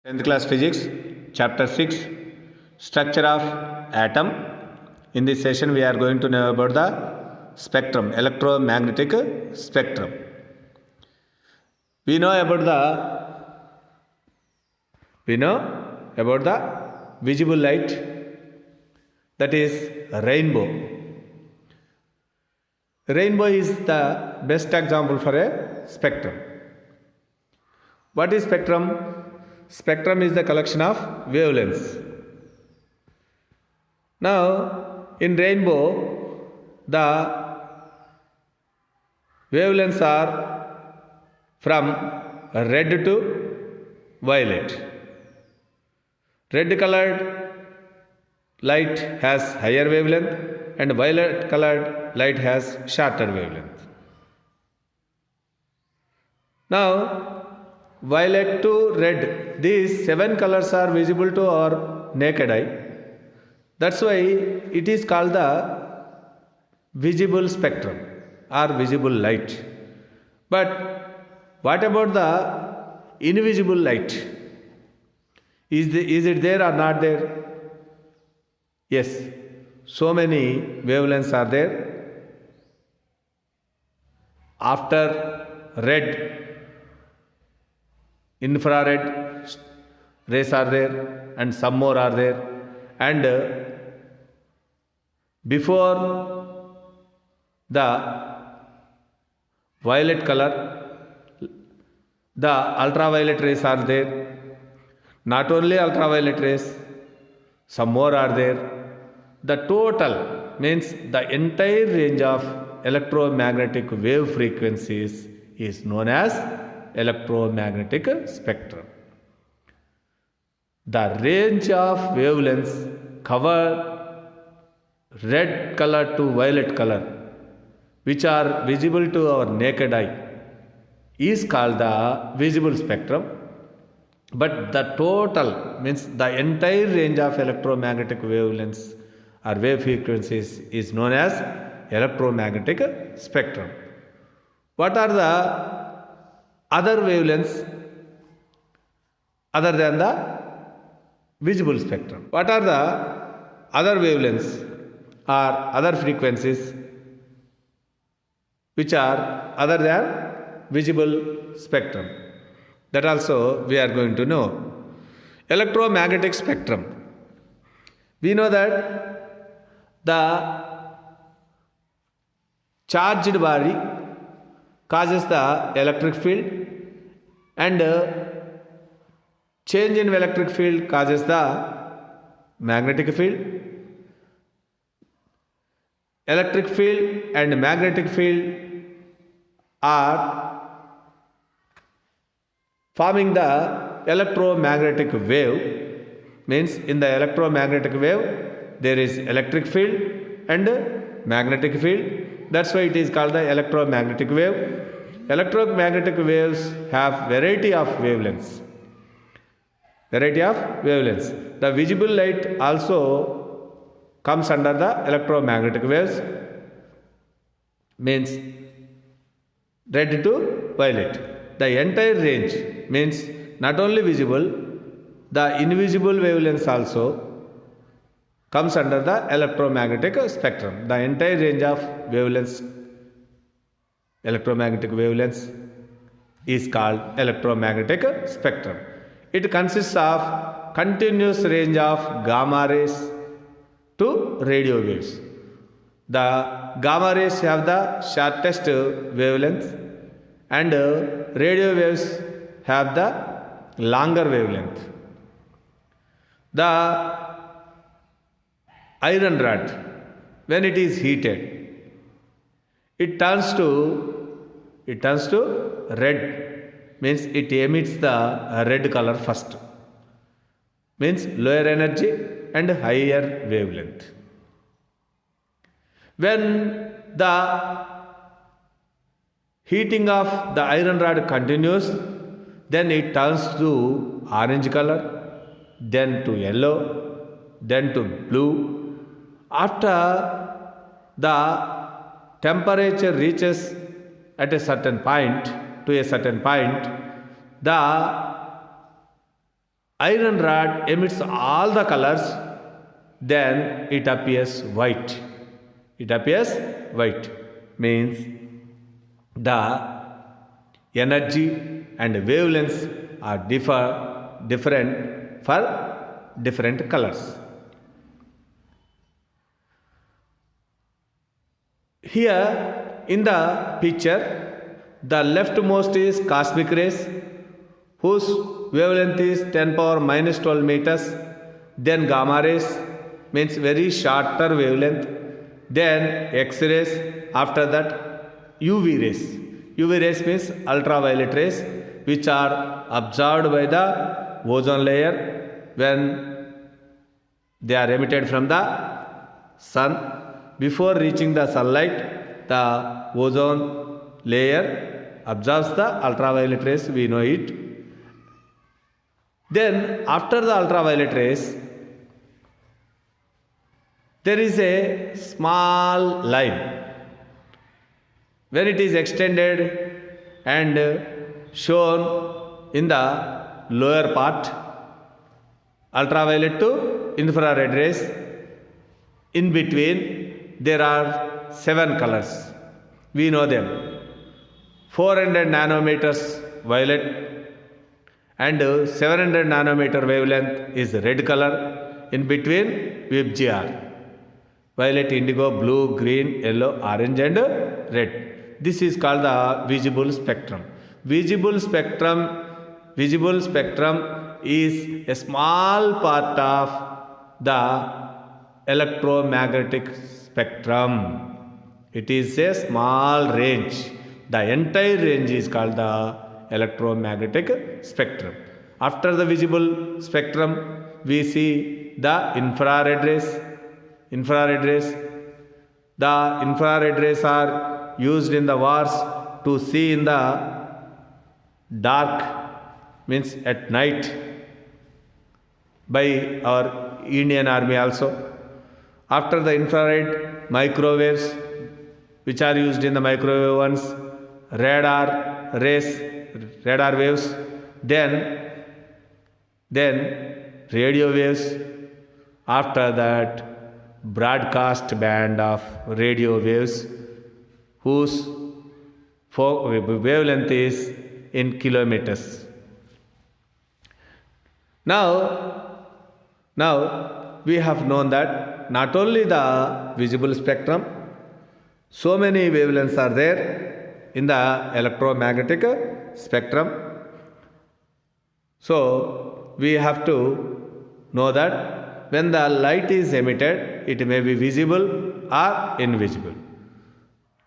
10th class physics chapter 6 structure of atom. In this session we are going to know about the spectrum, electromagnetic spectrum. We know about the visible light, that is rainbow. Rainbow is the best example for a spectrum. What is spectrum? Spectrum is the collection of wavelengths. Now, in rainbow, the wavelengths are from red to violet. Red colored light has higher wavelength and violet colored light has shorter wavelength. Now, violet to red, these 7 colors are visible to our naked eye. That's why it is called the visible spectrum or visible light. But what about the invisible light? Is it there or not there? Yes, so many wavelengths are there. After red, infrared rays are there and some more are there, and before the violet color, the ultraviolet rays are there. Not only ultraviolet rays, some more are there. The total means the entire range of electromagnetic wave frequencies is known as electromagnetic spectrum. The range of wavelengths cover red color to violet color, which are visible to our naked eye, is called the visible spectrum. But the total means the entire range of electromagnetic wavelengths or wave frequencies is known as electromagnetic spectrum. What are the other wavelengths other than the visible spectrum? What are the other wavelengths or other frequencies which are other than visible spectrum? That also we are going to know. Electromagnetic spectrum. We know that the charged body causes the electric field, and change in electric field causes the magnetic field. Electric field and magnetic field are forming the electromagnetic wave. Means in the electromagnetic wave there is electric field and magnetic field. That's why it is called the electromagnetic wave. Electromagnetic waves have variety of wavelengths. The visible light also comes under the electromagnetic waves, means red to violet. The entire range means not only visible, the invisible wavelengths also comes under the electromagnetic spectrum. The entire range of wavelengths, electromagnetic wavelengths, is called electromagnetic spectrum. It consists of continuous range of gamma rays to radio waves. The gamma rays have the shortest wavelength and radio waves have the longer wavelength. The iron rod, when it is heated, it turns to red. Means it emits the red color first. Means lower energy and higher wavelength. When the heating of the iron rod continues, then it turns to orange color, then to yellow, then to blue. After the temperature reaches at a certain point, the iron rod emits all the colors, then it appears white. It appears white means the energy and wavelengths are different for different colors. Here in the picture, the leftmost is cosmic rays whose wavelength is 10 power minus 12 meters. Then gamma rays means very shorter wavelength. Then X-rays, after that UV rays. UV rays means ultraviolet rays which are absorbed by the ozone layer when they are emitted from the sun. Before reaching the sunlight, the ozone layer absorbs the ultraviolet rays, we know it. Then after the ultraviolet rays, there is a small line. When it is extended and shown in the lower part, ultraviolet to infrared rays, in between there are 7 colors. We know them. 400 nanometers violet and 700 nanometer wavelength is red color. In between VIBGR. Violet, indigo, blue, green, yellow, orange and red. This is called the visible spectrum. Visible spectrum is a small part of the electromagnetic spectrum. It is a small range. The entire range is called the electromagnetic spectrum. After the visible spectrum, we see the infrared rays. The infrared rays are used in the wars to see in the dark, means at night, by our Indian army also. After the infrared, microwaves, which are used in the microwave ones, radar waves, then radio waves. After that, broadcast band of radio waves whose wavelength is in kilometers. Now we have known that not only the visible spectrum, so many wavelengths are there in the electromagnetic spectrum. So we have to know that when the light is emitted, it may be visible or invisible.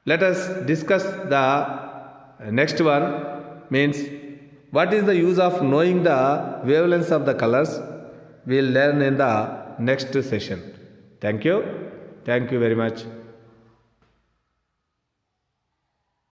Let us discuss the next one, means what is the use of knowing the wavelengths of the colors. We will learn in the next session. Thank you very much.